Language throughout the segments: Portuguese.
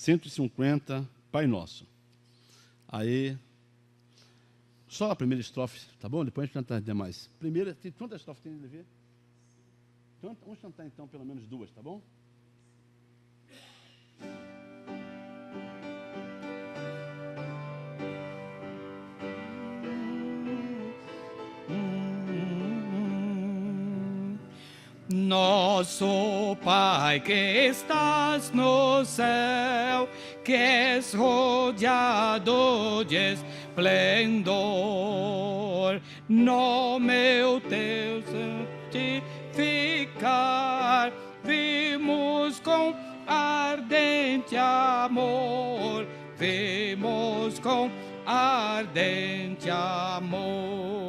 150, Pai Nosso. Aí, só a primeira estrofe, tá bom? Depois a gente canta as demais. Primeira, quantas estrofes tem, Levi? Vamos cantar então pelo menos duas, tá bom? Nosso Pai que estás no céu, que és rodeado de esplendor, nome teu santificar, vimos com ardente amor, vimos com ardente amor.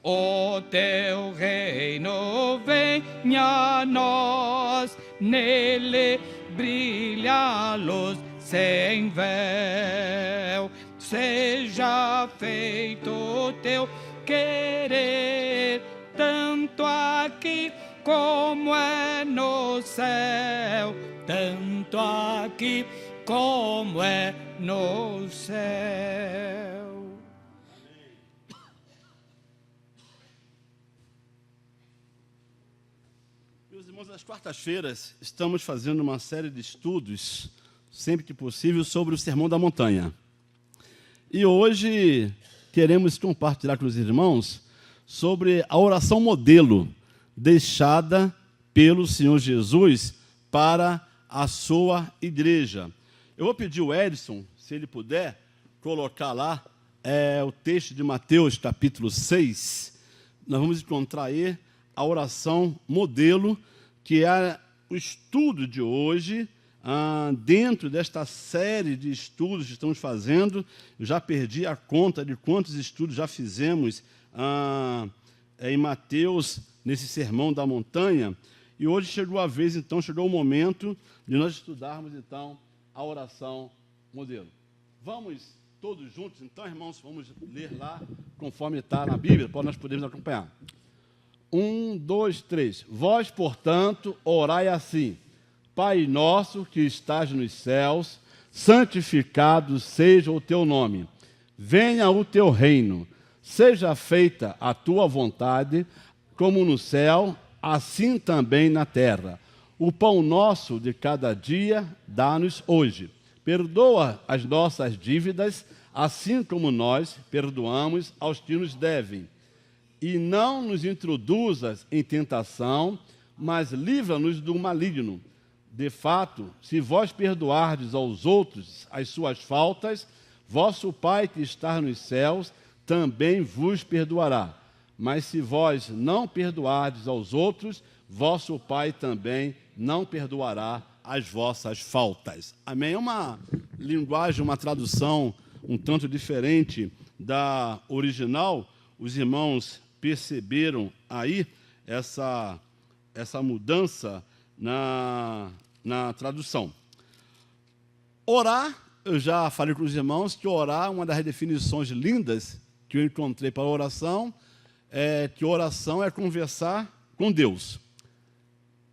O teu reino venha a nós, nele brilha a luz sem véu. Seja feito o teu querer, tanto aqui como é no céu, tanto aqui como é no céu. Irmãos, nas quartas-feiras estamos fazendo uma série de estudos, sempre que possível, sobre o Sermão da Montanha. E hoje queremos compartilhar com os irmãos sobre a oração modelo deixada pelo Senhor Jesus para a sua igreja. Eu vou pedir ao Edson, se ele puder, colocar lá o texto de Mateus, capítulo 6. Nós vamos encontrar aí a oração modelo, que é o estudo de hoje, dentro desta série de estudos que estamos fazendo. Eu já perdi a conta de quantos estudos já fizemos em Mateus, nesse Sermão da Montanha, e hoje chegou a vez, então, chegou o momento de nós estudarmos, então, a oração modelo. Vamos todos juntos, então, irmãos, vamos ler lá, conforme está na Bíblia, para nós podermos acompanhar. 1, 2, 3. Vós, portanto, orai assim: Pai nosso que estás nos céus, santificado seja o teu nome. Venha o teu reino. Seja feita a tua vontade, como no céu, assim também na terra. O pão nosso de cada dia dá-nos hoje. Perdoa as nossas dívidas, assim como nós perdoamos aos que nos devem. E não nos introduzas em tentação, mas livra-nos do maligno. De fato, se vós perdoardes aos outros as suas faltas, vosso Pai que está nos céus também vos perdoará. Mas se vós não perdoardes aos outros, vosso Pai também não perdoará as vossas faltas. Amém? É uma linguagem, uma tradução um tanto diferente da original. Os irmãos perceberam aí essa mudança na tradução. Orar, eu já falei com os irmãos que orar, uma das definições lindas que eu encontrei para a oração, é que oração é conversar com Deus.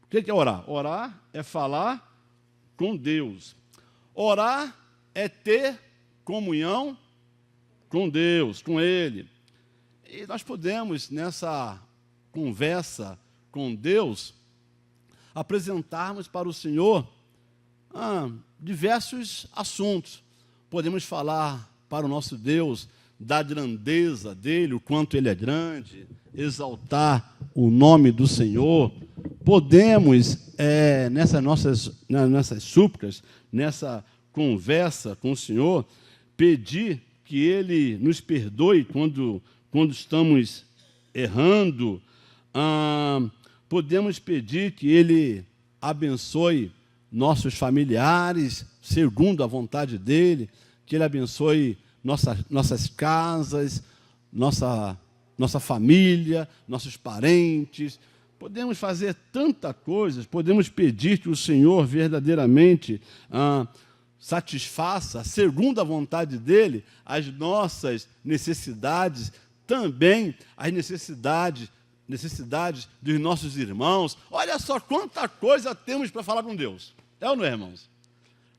O que é orar? Orar é falar com Deus. Orar é ter comunhão com Deus, com Ele. E nós podemos, nessa conversa com Deus, apresentarmos para o Senhor diversos assuntos. Podemos falar para o nosso Deus da grandeza dEle, o quanto Ele é grande, exaltar o nome do Senhor. Podemos, nessas nossas súplicas, nessa conversa com o Senhor, pedir que Ele nos perdoe quando estamos errando. Podemos pedir que Ele abençoe nossos familiares, segundo a vontade dEle, que Ele abençoe nossas casas, nossa família, nossos parentes. Podemos fazer tantas coisas, podemos pedir que o Senhor verdadeiramente satisfaça, segundo a vontade dEle, as nossas necessidades, também as necessidades dos nossos irmãos. Olha só quanta coisa temos para falar com Deus. É ou não é, irmãos?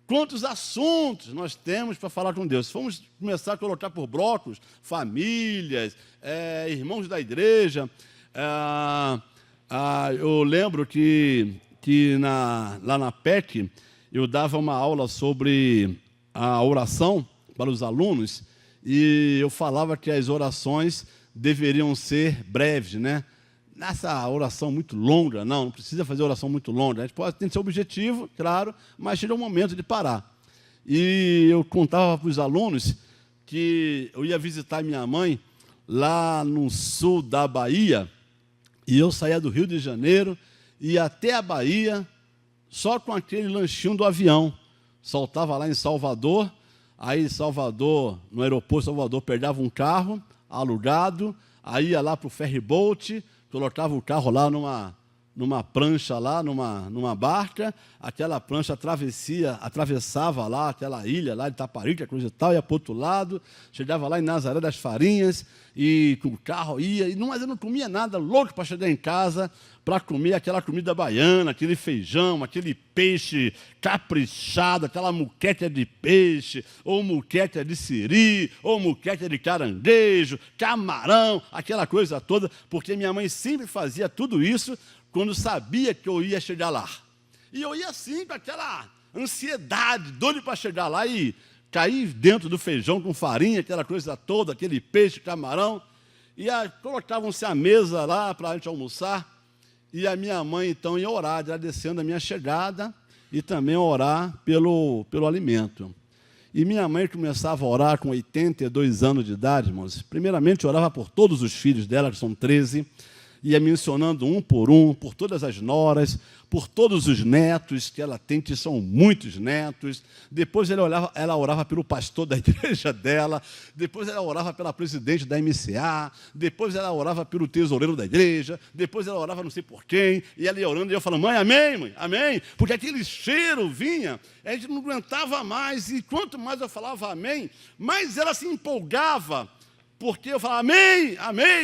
Quantos assuntos nós temos para falar com Deus? Se formos começar a colocar por blocos, famílias, irmãos da igreja, eu lembro que lá na PEC, eu dava uma aula sobre a oração para os alunos, e eu falava que as orações deveriam ser breves, né? Nessa oração muito longa, não precisa fazer oração muito longa. A gente tem seu objetivo, claro, mas chega um momento de parar. E eu contava para os alunos que eu ia visitar minha mãe lá no sul da Bahia, e eu saía do Rio de Janeiro, ia até a Bahia, só com aquele lanchinho do avião. Soltava lá em Salvador, aí Salvador, no aeroporto de Salvador, pegava um carro alugado, aí ia lá para o ferryboat, colocava o carro lá numa prancha, lá numa barca, aquela prancha atravessava lá aquela ilha lá de Itaparica, coisa e tal, ia para o outro lado, chegava lá em Nazaré das Farinhas, e com o carro ia, mas eu não comia nada, louco para chegar em casa, para comer aquela comida baiana, aquele feijão, aquele peixe caprichado, aquela muqueca de peixe, ou muqueca de siri, ou muqueca de caranguejo, camarão, aquela coisa toda, porque minha mãe sempre fazia tudo isso quando sabia que eu ia chegar lá. E eu ia assim, com aquela ansiedade, doido para chegar lá e cair dentro do feijão com farinha, aquela coisa toda, aquele peixe, camarão, e colocavam-se à mesa lá para a gente almoçar, e a minha mãe, então, ia orar, agradecendo a minha chegada e também orar pelo alimento. E minha mãe começava a orar com 82 anos de idade, irmãos. Primeiramente, orava por todos os filhos dela, que são 13, ia mencionando um, por todas as noras, por todos os netos que ela tem, que são muitos netos. Depois ela orava pelo pastor da igreja dela, depois ela orava pela presidente da MCA, depois ela orava pelo tesoureiro da igreja, depois ela orava não sei por quem, e ela ia orando, e eu falando, mãe, amém, porque aquele cheiro vinha, a gente não aguentava mais, e quanto mais eu falava amém, mais ela se empolgava, porque eu falava amém,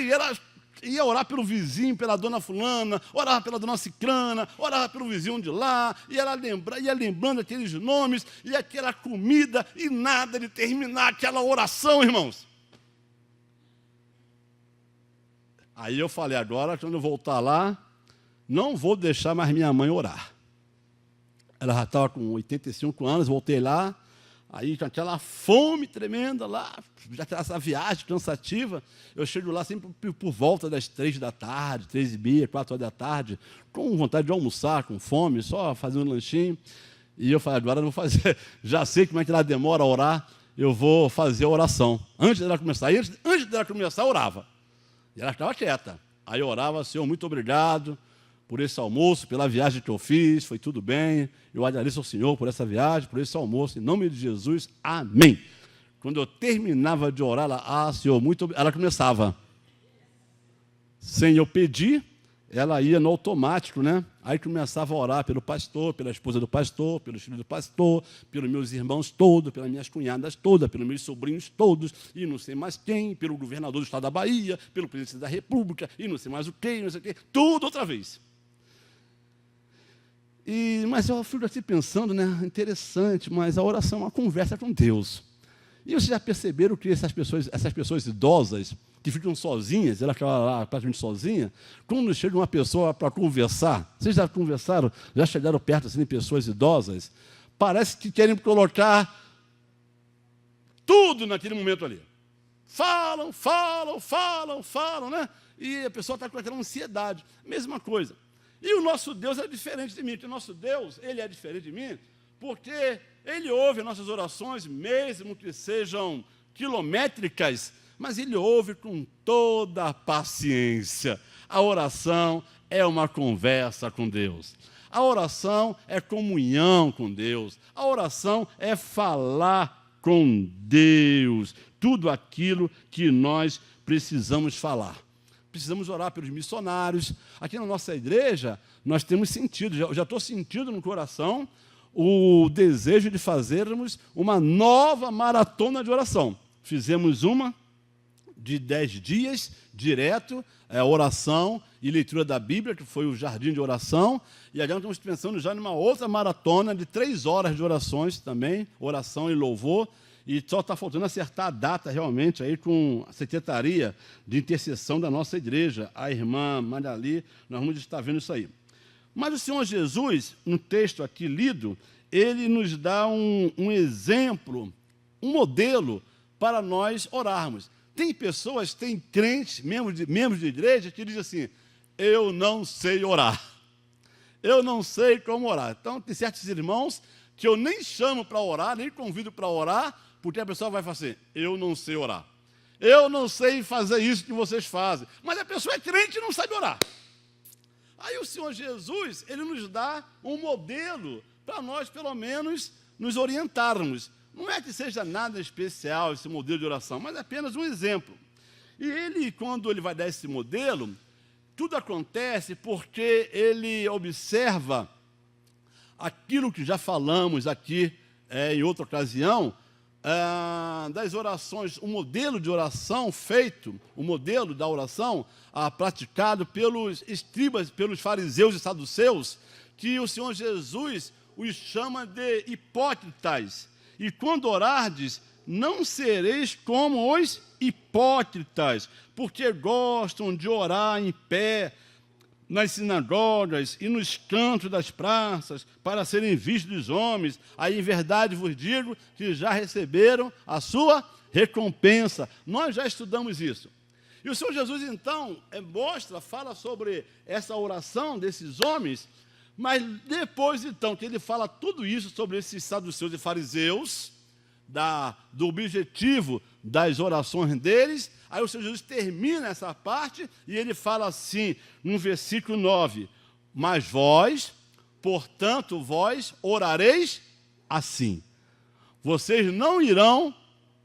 e ela ia orar pelo vizinho, pela dona fulana, orava pela dona cicrana, orava pelo vizinho de lá, e ela ia lembrando aqueles nomes, e aquela comida, e nada de terminar aquela oração, irmãos. Aí eu falei, agora, quando eu voltar lá, não vou deixar mais minha mãe orar. Ela já estava com 85 anos, voltei lá, aí com aquela fome tremenda lá, já essa viagem cansativa, eu chego lá sempre por volta das 3 da tarde, 3h30, 4 horas da tarde, com vontade de almoçar, com fome, só fazer um lanchinho. E eu falei, agora eu vou fazer, já sei como é que ela demora a orar, eu vou fazer a oração. Antes dela começar, eu orava. E ela estava quieta. Aí eu orava, Senhor, muito obrigado por esse almoço, pela viagem que eu fiz, foi tudo bem. Eu agradeço ao Senhor por essa viagem, por esse almoço, em nome de Jesus, amém. Quando eu terminava de orar, Senhor, muito obrigado. Ela começava, sem eu pedir, ela ia no automático, né? Aí começava a orar pelo pastor, pela esposa do pastor, pelos filhos do pastor, pelos meus irmãos todos, pelas minhas cunhadas todas, pelos meus sobrinhos todos, e não sei mais quem, pelo governador do estado da Bahia, pelo presidente da República, e não sei mais o quê, tudo outra vez. Mas eu fico assim pensando, né? Interessante, mas a oração é uma conversa com Deus. E vocês já perceberam que essas pessoas idosas, que ficam sozinhas, ela fica lá praticamente sozinha, quando chega uma pessoa para conversar, vocês já conversaram, já chegaram perto assim, de pessoas idosas, parece que querem colocar tudo naquele momento ali. Falam, né? E a pessoa está com aquela ansiedade. Mesma coisa. E o nosso Deus é diferente de mim, porque o nosso Deus, Ele é diferente de mim, porque Ele ouve as nossas orações, mesmo que sejam quilométricas, mas Ele ouve com toda a paciência. A oração é uma conversa com Deus. A oração é comunhão com Deus. A oração é falar com Deus. Tudo aquilo que nós precisamos falar. Precisamos orar pelos missionários. Aqui na nossa igreja, nós temos sentido, eu já estou sentindo no coração o desejo de fazermos uma nova maratona de oração. Fizemos uma de 10 dias, direto, oração e leitura da Bíblia, que foi o jardim de oração, e agora estamos pensando já numa outra maratona de 3 horas de orações também, oração e louvor, e só está faltando acertar a data realmente aí com a Secretaria de Intercessão da nossa igreja, a irmã Mariali, nós vamos estar vendo isso aí. Mas o Senhor Jesus, no texto aqui lido, ele nos dá um exemplo, um modelo para nós orarmos. Tem pessoas, tem crentes, membros de igreja, que dizem assim, eu não sei orar. Eu não sei como orar. Então, tem certos irmãos que eu nem chamo para orar, nem convido para orar, porque a pessoa vai falar assim, eu não sei orar. Eu não sei fazer isso que vocês fazem. Mas a pessoa é crente e não sabe orar. Aí o Senhor Jesus, ele nos dá um modelo para nós, pelo menos, nos orientarmos. Não é que seja nada especial esse modelo de oração, mas é apenas um exemplo. E ele, quando ele vai dar esse modelo, tudo acontece porque ele observa aquilo que já falamos aqui em outra ocasião, das orações, o modelo de oração feito, o modelo da oração praticado pelos escribas, pelos fariseus e saduceus, que o Senhor Jesus os chama de hipócritas. E quando orardes, não sereis como os hipócritas, porque gostam de orar em pé, nas sinagogas e nos cantos das praças, para serem vistos dos homens. Aí, em verdade, vos digo que já receberam a sua recompensa. Nós já estudamos isso. E o Senhor Jesus, então, fala sobre essa oração desses homens, mas depois, então, que ele fala tudo isso sobre esses saduceus e fariseus, do objetivo das orações deles, aí o Senhor Jesus termina essa parte e ele fala assim, no versículo 9, mas vós, portanto, vós orareis assim. Vocês não irão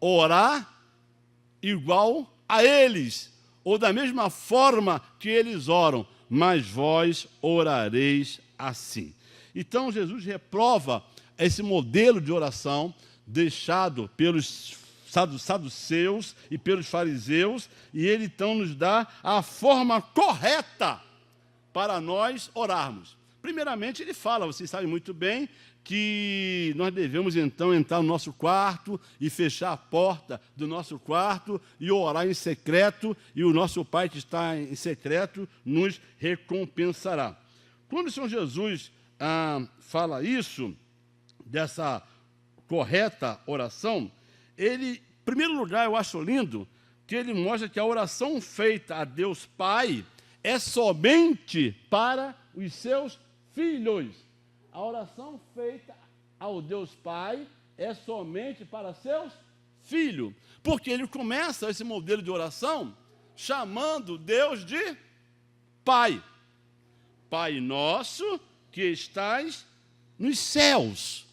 orar igual a eles, ou da mesma forma que eles oram, mas vós orareis assim. Então, Jesus reprova esse modelo de oração deixado pelos saduceus e pelos fariseus, e ele então nos dá a forma correta para nós orarmos. Primeiramente, ele fala, vocês sabem muito bem, que nós devemos então entrar no nosso quarto e fechar a porta do nosso quarto e orar em secreto, e o nosso Pai que está em secreto nos recompensará. Quando o Senhor Jesus fala isso, dessa correta oração, ele, em primeiro lugar, eu acho lindo, que ele mostra que a oração feita a Deus Pai é somente para os seus filhos. A oração feita ao Deus Pai é somente para seus filhos. Porque ele começa esse modelo de oração chamando Deus de Pai. Pai nosso que estás nos céus.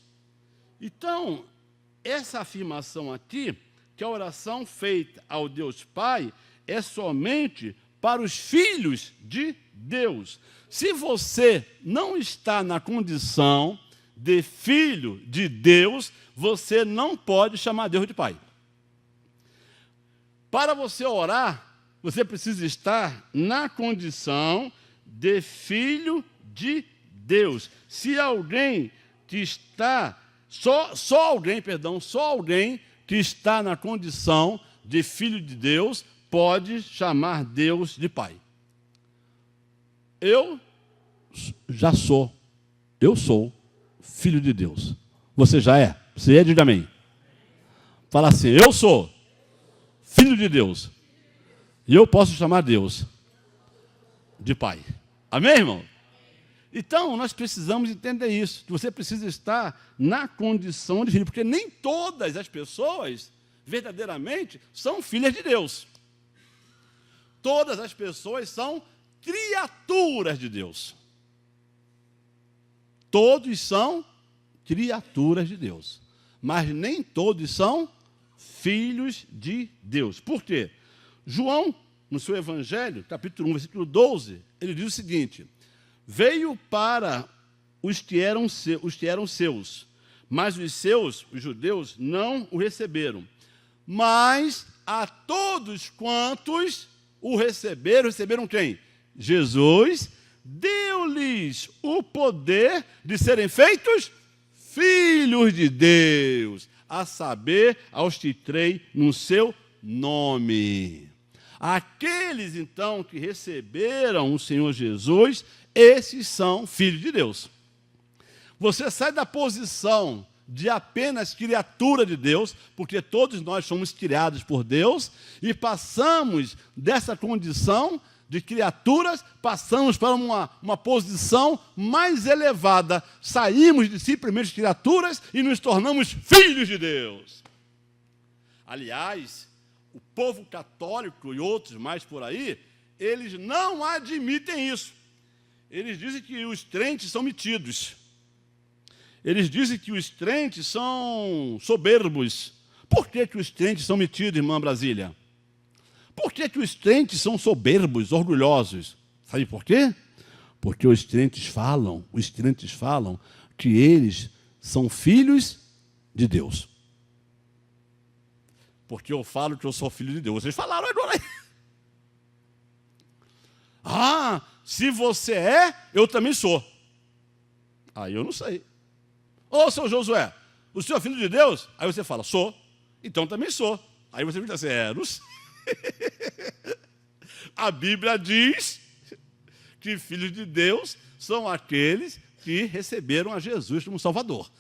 Então, essa afirmação aqui, que a oração feita ao Deus Pai é somente para os filhos de Deus. Se você não está na condição de filho de Deus, você não pode chamar Deus de Pai. Para você orar, você precisa estar na condição de filho de Deus. Se alguém que está, só alguém que está na condição de filho de Deus pode chamar Deus de Pai. Eu sou filho de Deus. Você já é? Você é, diga amém. Fala assim, eu sou filho de Deus. E eu posso chamar Deus de Pai. Amém, irmão? Então, nós precisamos entender isso, que você precisa estar na condição de filho, porque nem todas as pessoas, verdadeiramente, são filhas de Deus. Todas as pessoas são criaturas de Deus. Todos são criaturas de Deus, mas nem todos são filhos de Deus. Por quê? João, no seu Evangelho, capítulo 1, versículo 12, ele diz o seguinte: veio para os que eram seus, mas os seus, os judeus, não o receberam. Mas a todos quantos o receberam quem? Jesus deu-lhes o poder de serem feitos filhos de Deus, a saber, aos que creem no seu nome. Aqueles, então, que receberam o Senhor Jesus, esses são filhos de Deus. Você sai da posição de apenas criatura de Deus, porque todos nós somos criados por Deus, e passamos dessa condição de criaturas, passamos para uma posição mais elevada. Saímos de simplesmente criaturas e nos tornamos filhos de Deus. Aliás, o povo católico e outros mais por aí, eles não admitem isso. Eles dizem que os crentes são metidos. Eles dizem que os crentes são soberbos. Por que os crentes são metidos, irmã Brasília? Por que os crentes são soberbos, orgulhosos? Sabe por quê? Porque os crentes falam que eles são filhos de Deus. Porque eu falo que eu sou filho de Deus. Vocês falaram agora. Ah, se você é, eu também sou. Aí eu não sei. Ô, seu Josué, o senhor é filho de Deus? Aí você fala, sou. Então também sou. Aí você fica assim, não sei. A Bíblia diz que filhos de Deus são aqueles que receberam a Jesus como Salvador.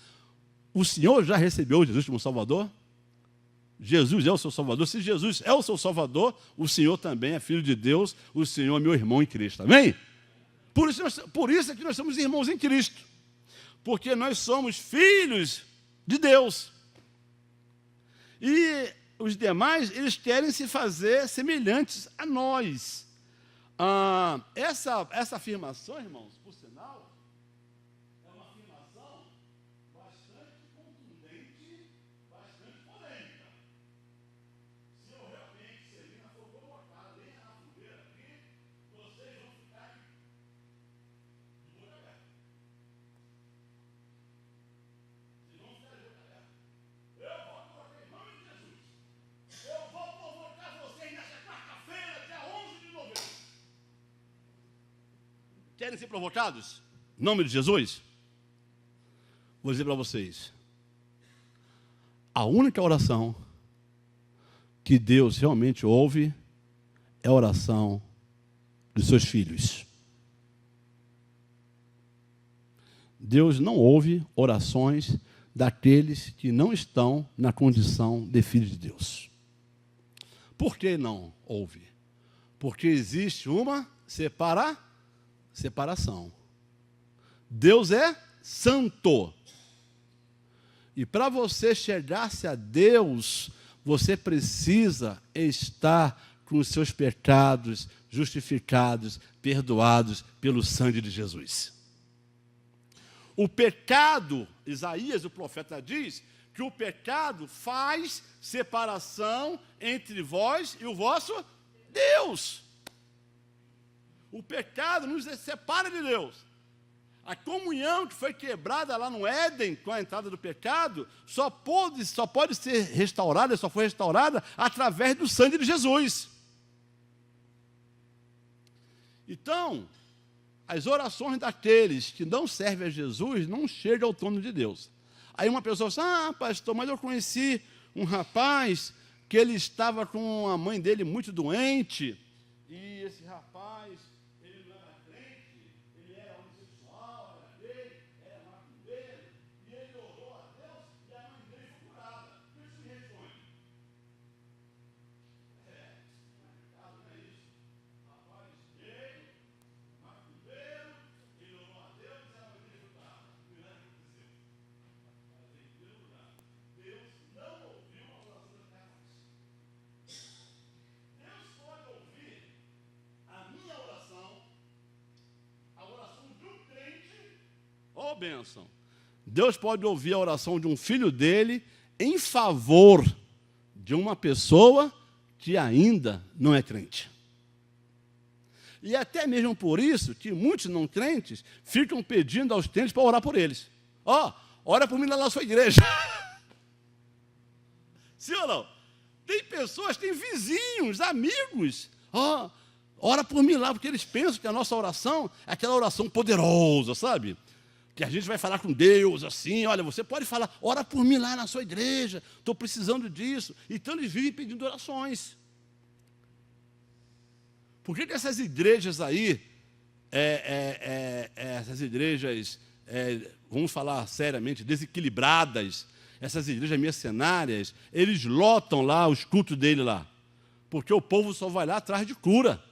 O senhor já recebeu Jesus como Salvador? Jesus é o seu Salvador. Se Jesus é o seu Salvador, o senhor também é filho de Deus, o senhor é meu irmão em Cristo. Amém? Por isso é que nós somos irmãos em Cristo. Porque nós somos filhos de Deus. E os demais, eles querem se fazer semelhantes a nós. Essa afirmação, irmãos, por sinal, é uma afirmação bastante contundente, bastante polêmica. Se eu realmente servir na fogo colocado, nem na fogueira aqui, vocês vão ficar de boca aberta. Vocês vão ficar de boca aberta. Eu vou colocar em nome de Jesus. Eu vou provocar vocês nessa quarta-feira, dia 11 de novembro. Querem ser provocados? Em nome de Jesus? Vou dizer para vocês. A única oração que Deus realmente ouve é a oração dos seus filhos. Deus não ouve orações daqueles que não estão na condição de filhos de Deus. Por que não ouve? Porque existe uma separação. Deus é santo. E para você chegar-se a Deus, você precisa estar com os seus pecados justificados, perdoados pelo sangue de Jesus. O pecado, Isaías, o profeta, diz que o pecado faz separação entre vós e o vosso Deus. O pecado nos separa de Deus. A comunhão que foi quebrada lá no Éden com a entrada do pecado só pode ser restaurada, só foi restaurada através do sangue de Jesus. Então, as orações daqueles que não servem a Jesus não chegam ao trono de Deus. Aí uma pessoa diz, pastor, mas eu conheci um rapaz que ele estava com a mãe dele muito doente, e esse rapaz, ele não era crente, ele era homossexual, era gay, era macumbeiro, e ele orou a Deus e a mãe dele foi curada. O que isso me responde? Não é isso. Rapaz gay, macumbeiro, ele orou a Deus e a mãe dele foi curada. O que aconteceu? Mas em primeiro lugar, Deus não ouviu a oração da terra. Deus pode ouvir a minha oração, a oração de um crente, ó bênção. Deus pode ouvir a oração de um filho dele em favor de uma pessoa que ainda não é crente. E até mesmo por isso que muitos não crentes ficam pedindo aos crentes para orar por eles. Ora por mim lá na sua igreja. Sim ou não? Tem pessoas, tem vizinhos, amigos. Ora por mim lá, porque eles pensam que a nossa oração é aquela oração poderosa, sabe? Que a gente vai falar com Deus assim, olha, você pode falar, ora por mim lá na sua igreja, estou precisando disso. Então eles vivem pedindo orações. Por que essas igrejas aí, essas igrejas, vamos falar seriamente, desequilibradas, essas igrejas mercenárias, eles lotam lá os cultos dele lá? Porque o povo só vai lá atrás de cura.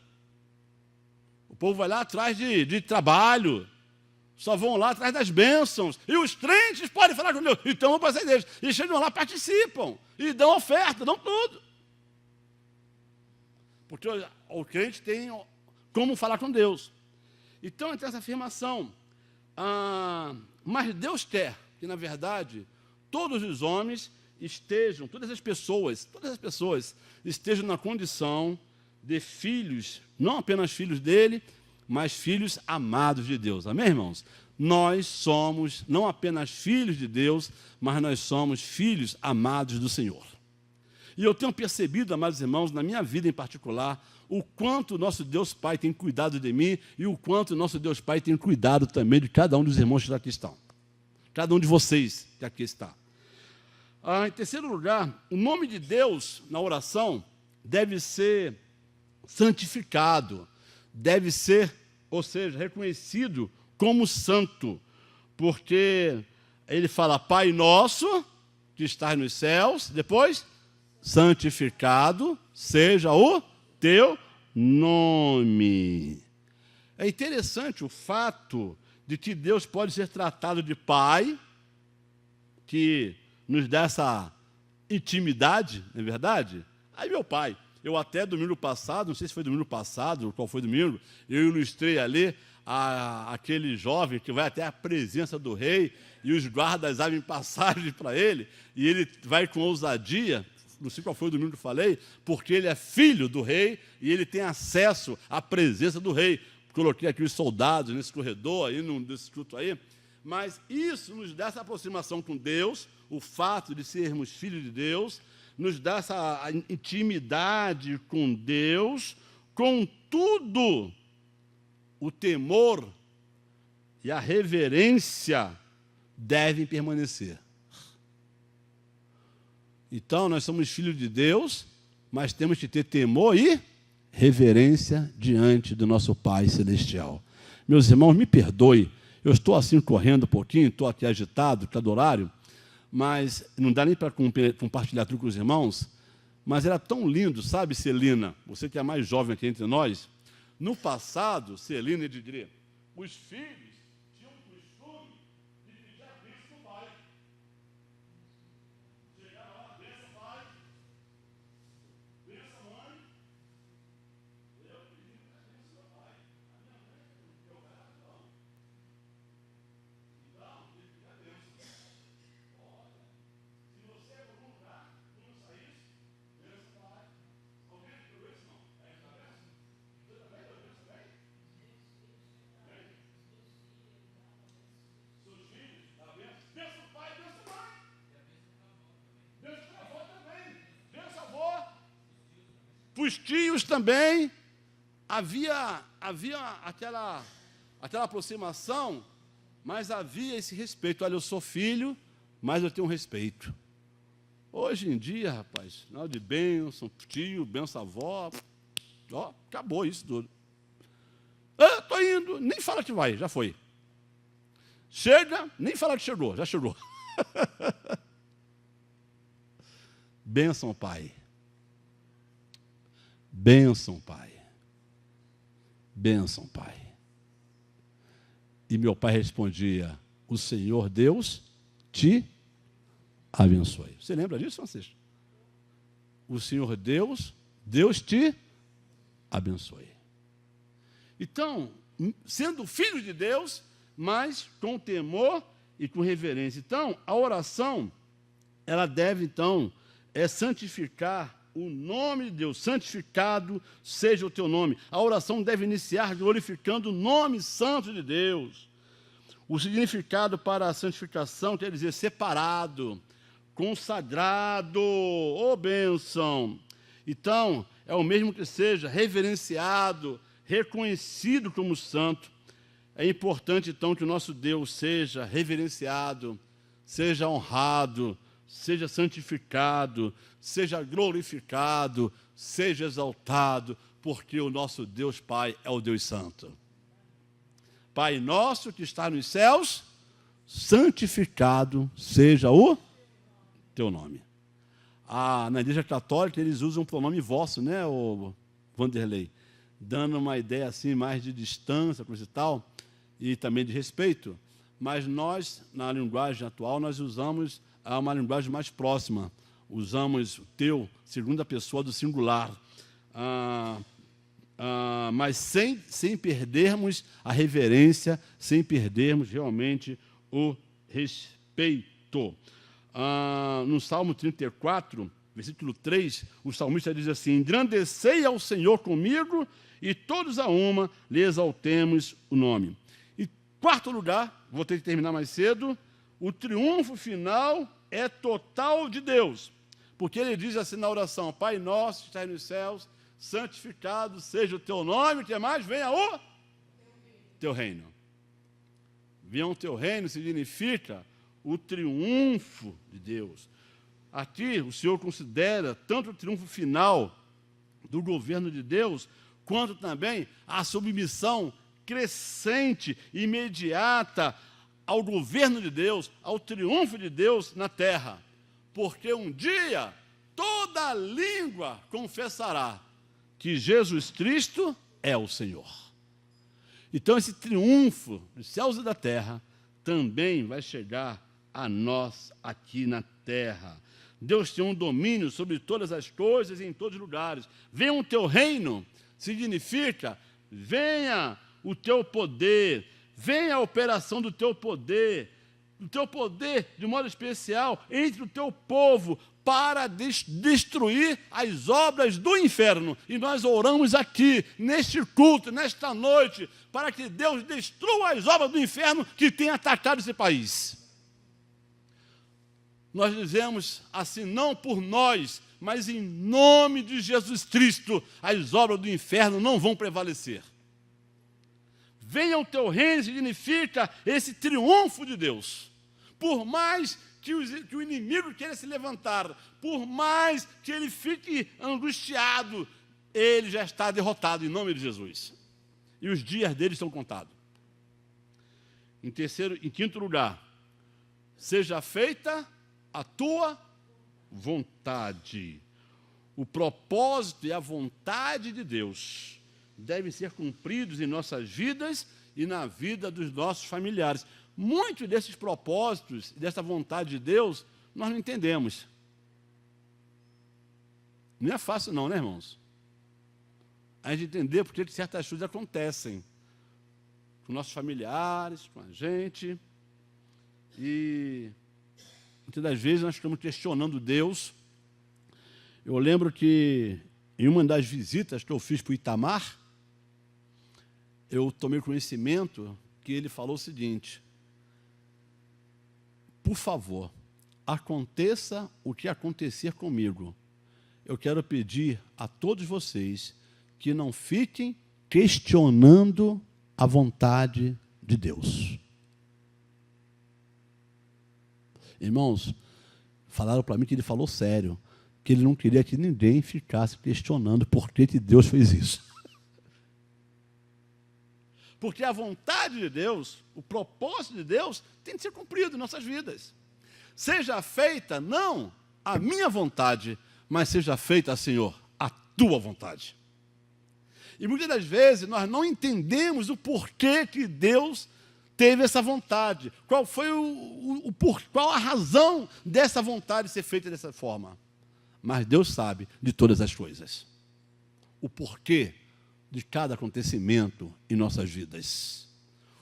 O povo vai lá atrás de trabalho. Só vão lá atrás das bênçãos. E os crentes podem falar com Deus. Então vão para essa igreja. E chegam lá, participam. E dão oferta, dão tudo. Porque o crente tem como falar com Deus. Então tem essa afirmação. Mas Deus quer que, na verdade, todos os homens estejam, todas as pessoas estejam na condição de filhos, não apenas filhos dele, mas filhos amados de Deus. Amém, irmãos? Nós somos não apenas filhos de Deus, mas nós somos filhos amados do Senhor. E eu tenho percebido, amados irmãos, na minha vida em particular, o quanto o nosso Deus Pai tem cuidado de mim e o quanto o nosso Deus Pai tem cuidado também de cada um dos irmãos que aqui estão. Cada um de vocês que aqui está. Em terceiro lugar, o nome de Deus na oração deve ser santificado, deve ser, ou seja, reconhecido como santo, porque ele fala, Pai nosso, que estás nos céus, depois, santificado seja o teu nome. É interessante o fato de que Deus pode ser tratado de Pai, que nos dá essa intimidade, não é verdade? Aí meu pai, eu até domingo passado, não sei se foi domingo passado, ou qual foi domingo, eu ilustrei ali aquele jovem que vai até a presença do rei e os guardas abrem passagem para ele e ele vai com ousadia, não sei qual foi o domingo que eu falei, porque ele é filho do rei e ele tem acesso à presença do rei. Coloquei aqui os soldados nesse corredor, aí, nesse culto aí, mas isso nos dá essa aproximação com Deus, o fato de sermos filhos de Deus, nos dá essa intimidade com Deus, contudo, o temor e a reverência devem permanecer. Então, nós somos filhos de Deus, mas temos que ter temor e reverência diante do nosso Pai Celestial. Meus irmãos, me perdoe, eu estou assim correndo um pouquinho, estou aqui agitado, está do horário, mas não dá nem para compartilhar tudo com os irmãos, mas era tão lindo, sabe, Celina, você que é mais jovem aqui entre nós, no passado, Celina e Didré, os filhos tinham o costume de pedir a bênção do pai. Chegava lá, bênção pai, bênção mãe, eu pedi a bênção do meu pai. A minha mãe não deu nada, não. Então, ele pediu a bênção. Olha, se você é por um lugar, não sair, bênção pai. Alguém deu isso, não? É isso, a bênção? Você também deu bênção também? Seus filhos, a bênção. Bênção pai, bênção mãe. Bênção avó também. Bênção avó. Para os tios também. Havia aquela aproximação, mas havia esse respeito. Olha, eu sou filho, mas eu tenho um respeito. Hoje em dia, rapaz, nada de bênção, tio, bênção avó, ó, acabou isso tudo. Estou indo, nem fala que vai, já foi. Chega, nem fala que chegou, já chegou. Bênção, Pai. Bênção, Pai. Bênção, Pai. E meu pai respondia, o Senhor Deus te abençoe. Você lembra disso, Francisco? O Senhor Deus te abençoe. Então, sendo filho de Deus, mas com temor e com reverência. Então, a oração, ela deve, então, santificar o nome de Deus. Santificado seja o teu nome. A oração deve iniciar glorificando o nome santo de Deus. O significado para a santificação quer dizer separado, consagrado, ô bênção. Então, é o mesmo que seja reverenciado, reconhecido como santo. É importante, então, que o nosso Deus seja reverenciado, seja honrado, seja santificado, seja glorificado, seja exaltado, porque o nosso Deus Pai é o Deus Santo. Pai nosso que está nos céus, santificado seja o teu nome. Na Igreja Católica eles usam o pronome vosso, né, o Vanderlei? Dando uma ideia assim mais de distância, coisa e tal, e também de respeito. Mas nós, na linguagem atual, nós usamos uma linguagem mais próxima. Usamos o teu, segunda pessoa do singular. Mas sem perdermos a reverência, sem perdermos realmente o respeito. No Salmo 34, versículo 3, o salmista diz assim: engrandecei ao Senhor comigo, e todos a uma lhe exaltemos o nome. E quarto lugar, vou ter que terminar mais cedo, o triunfo final é total de Deus, porque ele diz assim na oração: Pai nosso que estás nos céus, santificado seja o teu nome, que mais? Venha o teu reino. Venha o teu reino significa o triunfo de Deus. Aqui o Senhor considera tanto o triunfo final do governo de Deus, quanto também a submissão crescente, imediata ao governo de Deus, ao triunfo de Deus na terra. Porque um dia toda língua confessará que Jesus Cristo é o Senhor. Então esse triunfo dos céus e da terra também vai chegar a nós aqui na terra. Deus tem um domínio sobre todas as coisas e em todos os lugares. Venha o teu reino significa venha o teu poder, venha a operação do teu poder de modo especial entre o teu povo, para destruir as obras do inferno. E nós oramos aqui, neste culto, nesta noite, para que Deus destrua as obras do inferno que tem atacado esse país. Nós dizemos assim, não por nós, mas em nome de Jesus Cristo, as obras do inferno não vão prevalecer. Venha o teu reino significa esse triunfo de Deus. Por mais que o inimigo queira se levantar, por mais que ele fique angustiado, ele já está derrotado em nome de Jesus. E os dias dele estão contados. Em quinto lugar, seja feita a tua vontade. O propósito e a vontade de Deus devem ser cumpridos em nossas vidas e na vida dos nossos familiares. Muitos desses propósitos, dessa vontade de Deus, nós não entendemos. Não é fácil não, né, irmãos? A gente entender por que certas coisas acontecem com nossos familiares, com a gente. E muitas das vezes nós estamos questionando Deus. Eu lembro que em uma das visitas que eu fiz para o Itamar, eu tomei conhecimento que ele falou o seguinte: por favor, aconteça o que acontecer comigo, eu quero pedir a todos vocês que não fiquem questionando a vontade de Deus. Irmãos, falaram para mim que ele falou sério, que ele não queria que ninguém ficasse questionando por que Deus fez isso. Porque a vontade de Deus, o propósito de Deus, tem que ser cumprido em nossas vidas. Seja feita, não a minha vontade, mas seja feita, Senhor, a tua vontade. E muitas das vezes nós não entendemos o porquê que Deus teve essa vontade. Qual foi qual a razão dessa vontade ser feita dessa forma. Mas Deus sabe de todas as coisas. O porquê de cada acontecimento em nossas vidas.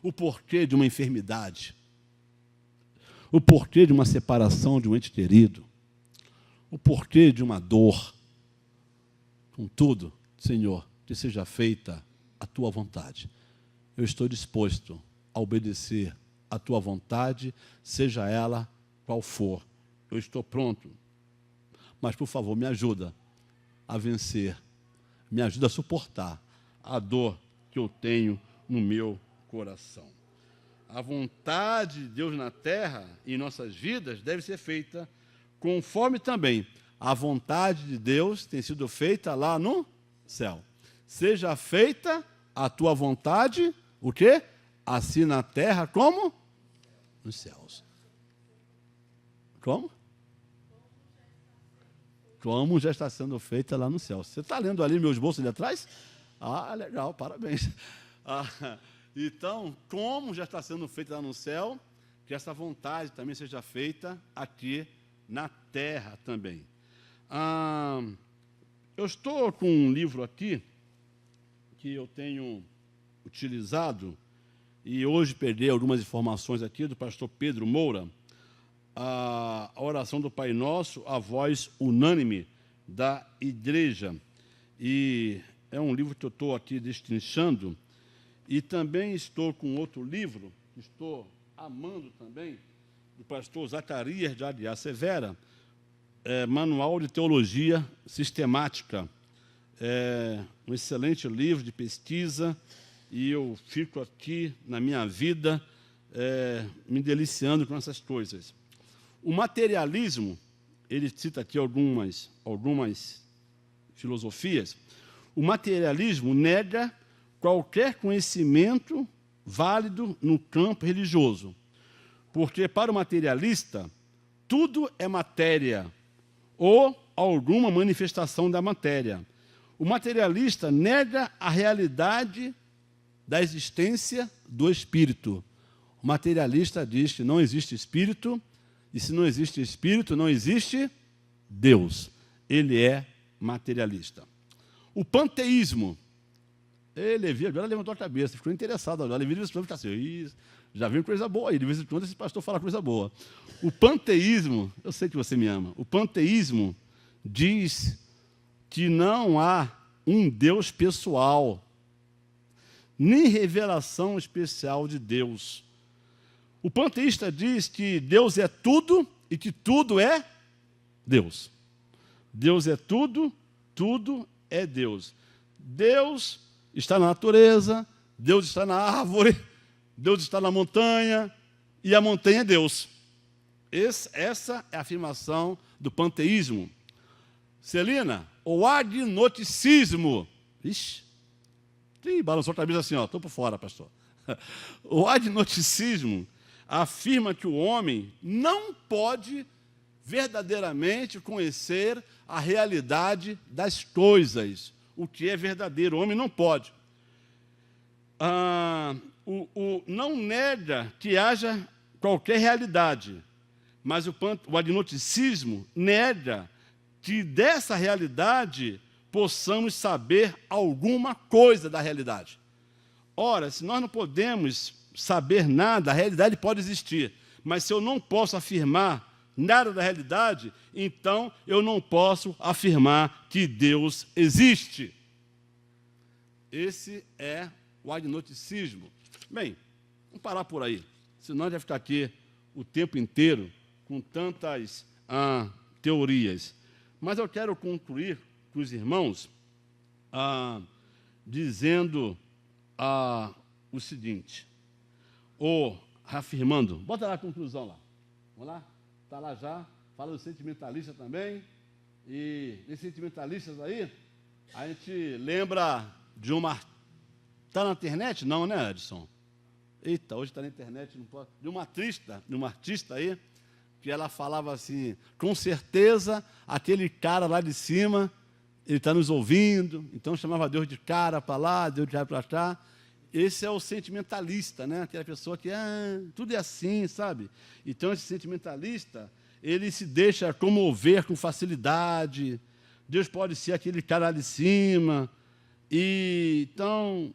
O porquê de uma enfermidade. O porquê de uma separação de um ente querido. O porquê de uma dor. Contudo, Senhor, que seja feita a tua vontade. Eu estou disposto a obedecer a tua vontade, seja ela qual for. eu estou pronto. Mas, por favor, me ajuda a vencer, me ajuda a suportar a dor que eu tenho no meu coração. A vontade de Deus na terra e em nossas vidas deve ser feita conforme também a vontade de Deus tem sido feita lá no céu. Seja feita a tua vontade, o quê? Assim na terra como nos céus. Como? Como já está sendo feita lá no céu. Você está lendo ali meus bolsos ali atrás? Ah, legal, parabéns. Então, como já está sendo feita lá no céu, que essa vontade também seja feita aqui na terra também. Eu estou com um livro aqui que eu tenho utilizado e hoje perdi algumas informações aqui do pastor Pedro Moura, a oração do Pai Nosso, a voz unânime da igreja. E é um livro que eu estou aqui destrinchando. E também estou com outro livro, que estou amando também, do pastor Zacarias de Aguiar Severa, Manual de Teologia Sistemática. É um excelente livro de pesquisa, e eu fico aqui na minha vida me deliciando com essas coisas. O materialismo, ele cita aqui algumas filosofias. O materialismo nega qualquer conhecimento válido no campo religioso, porque para o materialista tudo é matéria ou alguma manifestação da matéria. O materialista nega a realidade da existência do espírito. O materialista diz que não existe espírito, e se não existe espírito, não existe Deus. Ele é materialista. O panteísmo, Levi agora levantou a cabeça, ficou interessado agora. Levi de vez em quando fica assim, já viu coisa boa aí, de vez em quando esse pastor fala coisa boa. O panteísmo, eu sei que você me ama, o panteísmo diz que não há um Deus pessoal, nem revelação especial de Deus. O panteísta diz que Deus é tudo e que tudo é Deus. Deus é tudo, tudo é Deus. Deus está na natureza, Deus está na árvore, Deus está na montanha, e a montanha é Deus. Essa é a afirmação do panteísmo. Celina, o agnosticismo. Ixi, balançou a cabeça assim, estou por fora, pastor. O agnosticismo afirma que o homem não pode verdadeiramente conhecer a realidade das coisas, o que é verdadeiro. O homem não pode. Não nega que haja qualquer realidade, mas o agnosticismo nega que dessa realidade possamos saber alguma coisa da realidade. Ora, se nós não podemos saber nada, a realidade pode existir, mas se eu não posso afirmar nada da realidade, então eu não posso afirmar que Deus existe. Esse é o agnosticismo. Bem, vamos parar por aí, senão deve ficar aqui o tempo inteiro com tantas teorias. Mas eu quero concluir com os irmãos dizendo o seguinte, ou afirmando, bota lá a conclusão lá, vamos lá, está lá já, fala do sentimentalista também, e esses sentimentalistas aí, a gente lembra de uma... Está na internet? Não, né, Edson? Eita, hoje está na internet, não pode. De uma artista aí, que ela falava assim, com certeza, aquele cara lá de cima, ele está nos ouvindo, então chamava Deus de cara para lá, Deus de cara para cá. Esse é o sentimentalista, né? Aquela pessoa que, tudo é assim, sabe? Então, esse sentimentalista, ele se deixa comover com facilidade, Deus pode ser aquele cara lá de cima. E, então,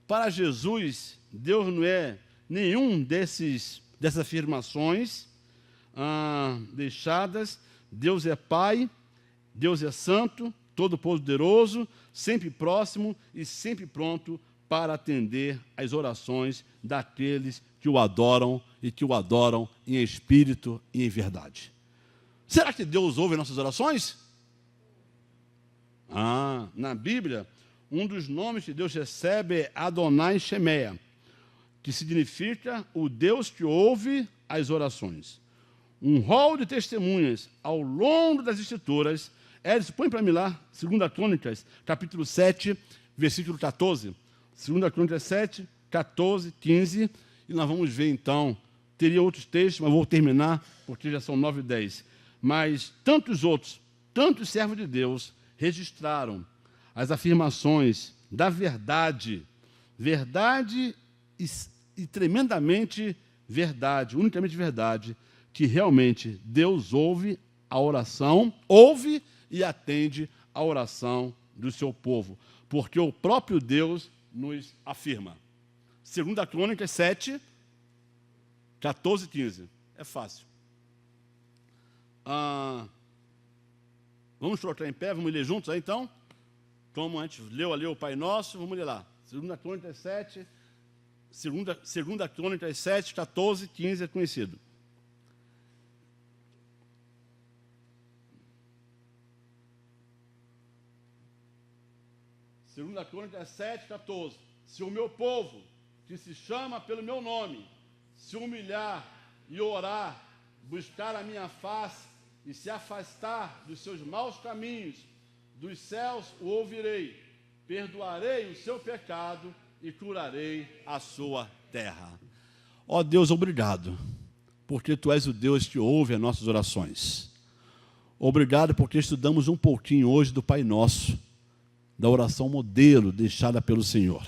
para Jesus, Deus não é nenhum dessas afirmações deixadas. Deus é Pai, Deus é Santo, Todo-Poderoso, sempre próximo e sempre pronto para atender às orações daqueles que o adoram e que o adoram em espírito e em verdade. Será que Deus ouve nossas orações? Na Bíblia, um dos nomes que Deus recebe é Adonai Shemeia, que significa o Deus que ouve as orações. Um rol de testemunhas ao longo das Escrituras. Edson, põe para mim lá, 2 Crônicas, capítulo 7, versículo 14. 2 Crônicas 7, 14, 15. E nós vamos ver, então, teria outros textos, mas vou terminar, porque já são 9 e 10. Mas tantos outros, tantos servos de Deus, registraram as afirmações da verdade, verdade e tremendamente verdade, unicamente verdade, que realmente Deus ouve a oração, ouve e atende a oração do seu povo, porque o próprio Deus nos afirma. 2 Crônicas 7, 14 e 15. É fácil. Vamos colocar em pé, vamos ler juntos aí então? Como a gente leu ali o Pai Nosso, vamos ler lá. 2 Crônicas 7, 2 Crônicas 7, 14 e 15 é conhecido. Segunda Crônicas 7, 14. Se o meu povo, que se chama pelo meu nome, se humilhar e orar, buscar a minha face e se afastar dos seus maus caminhos, dos céus o ouvirei, perdoarei o seu pecado e curarei a sua terra. Ó Deus, obrigado, porque Tu és o Deus que ouve as nossas orações. Obrigado porque estudamos um pouquinho hoje do Pai Nosso, da oração modelo deixada pelo Senhor.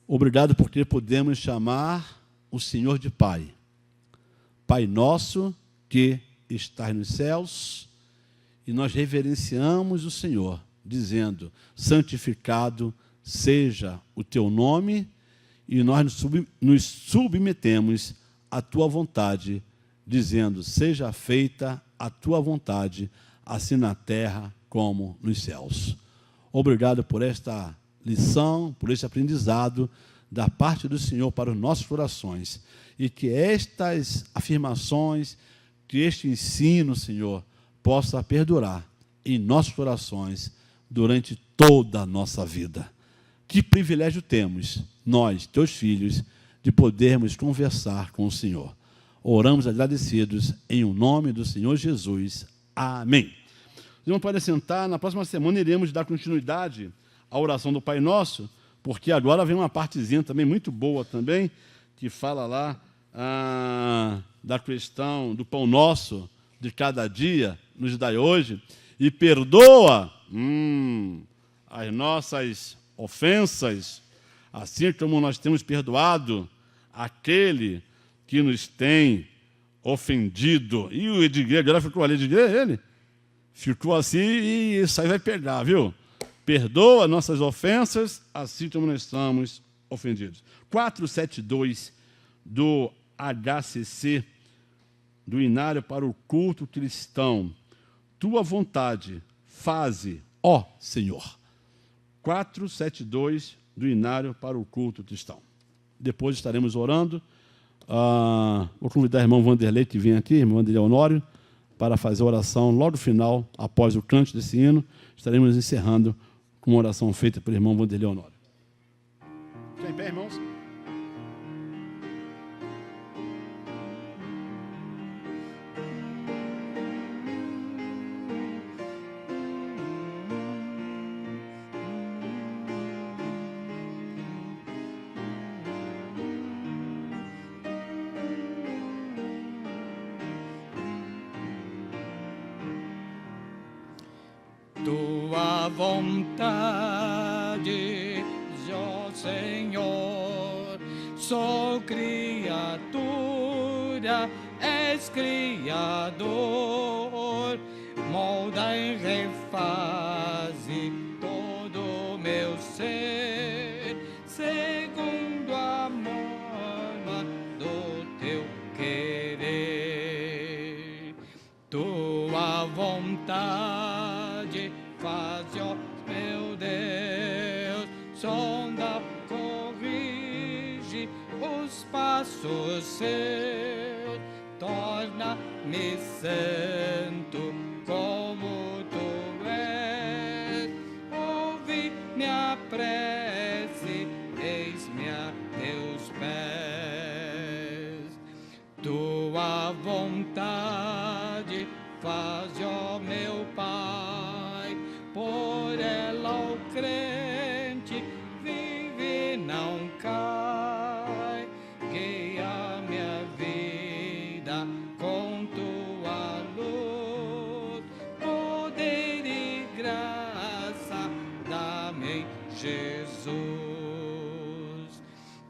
Obrigado porque podemos chamar o Senhor de Pai. Pai nosso que estás nos céus, e nós reverenciamos o Senhor, dizendo, santificado seja o teu nome, e nós nos submetemos à tua vontade, dizendo, seja feita a tua vontade, assim na terra como nos céus. Obrigado por esta lição, por este aprendizado da parte do Senhor para os nossos corações. E que estas afirmações, que este ensino, Senhor, possa perdurar em nossos corações durante toda a nossa vida. Que privilégio temos, nós, teus filhos, de podermos conversar com o Senhor. Oramos agradecidos em o nome do Senhor Jesus. Amém. Os irmãos podem sentar, na próxima semana iremos dar continuidade à oração do Pai Nosso, porque agora vem uma partezinha também muito boa também, que fala lá da questão do pão nosso de cada dia, nos dai hoje, e perdoa as nossas ofensas, assim como nós temos perdoado aquele que nos tem ofendido. E o Edgar, agora ficou ali, Edgar, ele ficou assim e isso aí vai pegar, viu? Perdoa nossas ofensas, assim como nós estamos ofendidos. 472 do HCC, do Inário para o Culto Cristão. Tua vontade faze, ó Senhor. 472 do Inário para o Culto Cristão. Depois estaremos orando. Vou convidar o irmão Vanderlei, que vem aqui, irmão Vanderlei Honório, para fazer a oração logo no final, após o canto desse hino. Estaremos encerrando com uma oração feita pelo irmão Vanderlei Honório. Fica em pé, irmãos. Tua vontade, ó Senhor, sou criatura, és Criador, molda e refaze todo o meu ser, segundo a norma do teu querer. Tua vontade faz, ó meu Deus, sonda, corrige os passos seus, torna-me e santo como tu és. Ouve minha prece, eis-me a teus pés. Tua vontade faz, ó meu Pai, por ela o crente vive e não cai. Guia minha vida com tua luz, poder e graça dá-me, Jesus.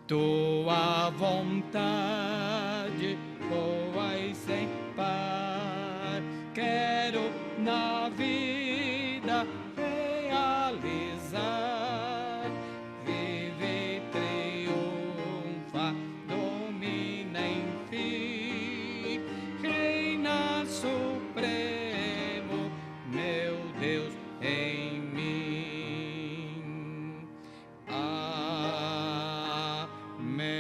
Tua vontade boa e sem par, quero na vida realizar. Vive e triunfa, domina enfim, reina supremo, meu Deus, em mim. Amém. Amém.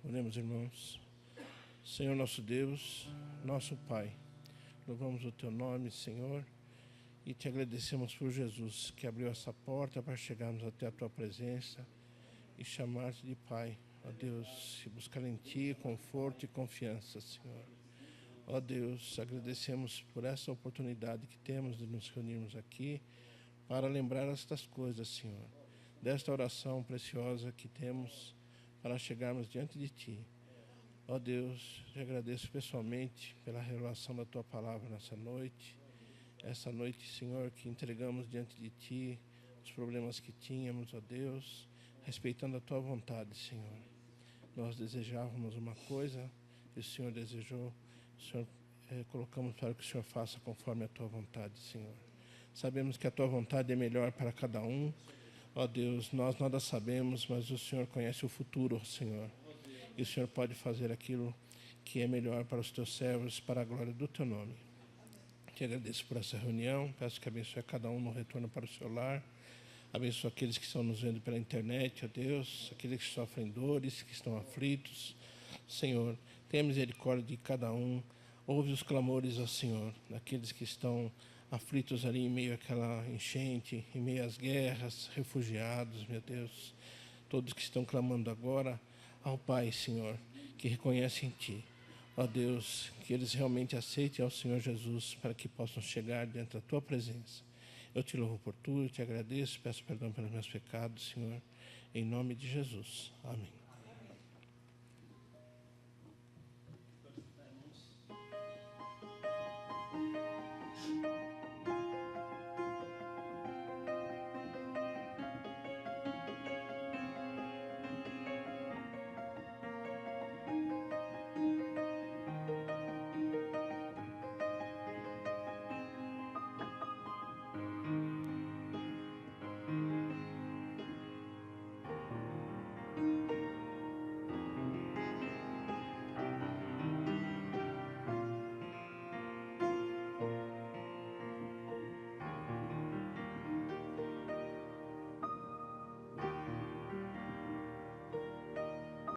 Oremos, irmãos. Senhor nosso Deus, nosso Pai, louvamos o Teu nome, Senhor, e Te agradecemos por Jesus, que abriu essa porta para chegarmos até a Tua presença e chamar-te de Pai. Ó Deus, e buscar em Ti conforto e confiança, Senhor. Ó Deus, agradecemos por essa oportunidade que temos de nos reunirmos aqui para lembrar estas coisas, Senhor, desta oração preciosa que temos para chegarmos diante de Ti. Ó Deus, te agradeço pessoalmente pela revelação da Tua palavra nessa noite. Essa noite, Senhor, que entregamos diante de Ti os problemas que tínhamos, ó Deus, respeitando a Tua vontade, Senhor. Nós desejávamos uma coisa e o Senhor desejou, o Senhor colocamos para que o Senhor faça conforme a Tua vontade, Senhor. Sabemos que a Tua vontade é melhor para cada um. Ó Deus, nós nada sabemos, mas o Senhor conhece o futuro, Senhor. E o Senhor pode fazer aquilo que é melhor para os Teus servos, para a glória do Teu nome. Te agradeço por essa reunião, peço que abençoe a cada um no retorno para o seu lar. Abençoe aqueles que estão nos vendo pela internet, ó Deus, aqueles que sofrem dores, que estão aflitos. Senhor, tenha misericórdia de cada um. Ouve os clamores, ó Senhor, daqueles que estão aflitos ali em meio àquela enchente, em meio às guerras, refugiados, meu Deus. Todos que estão clamando agora ao Pai, Senhor, que reconhecem Ti. Ó Deus, que eles realmente aceitem ao Senhor Jesus para que possam chegar diante da Tua presença. Eu Te louvo por tudo, eu Te agradeço, peço perdão pelos meus pecados, Senhor, em nome de Jesus. Amém.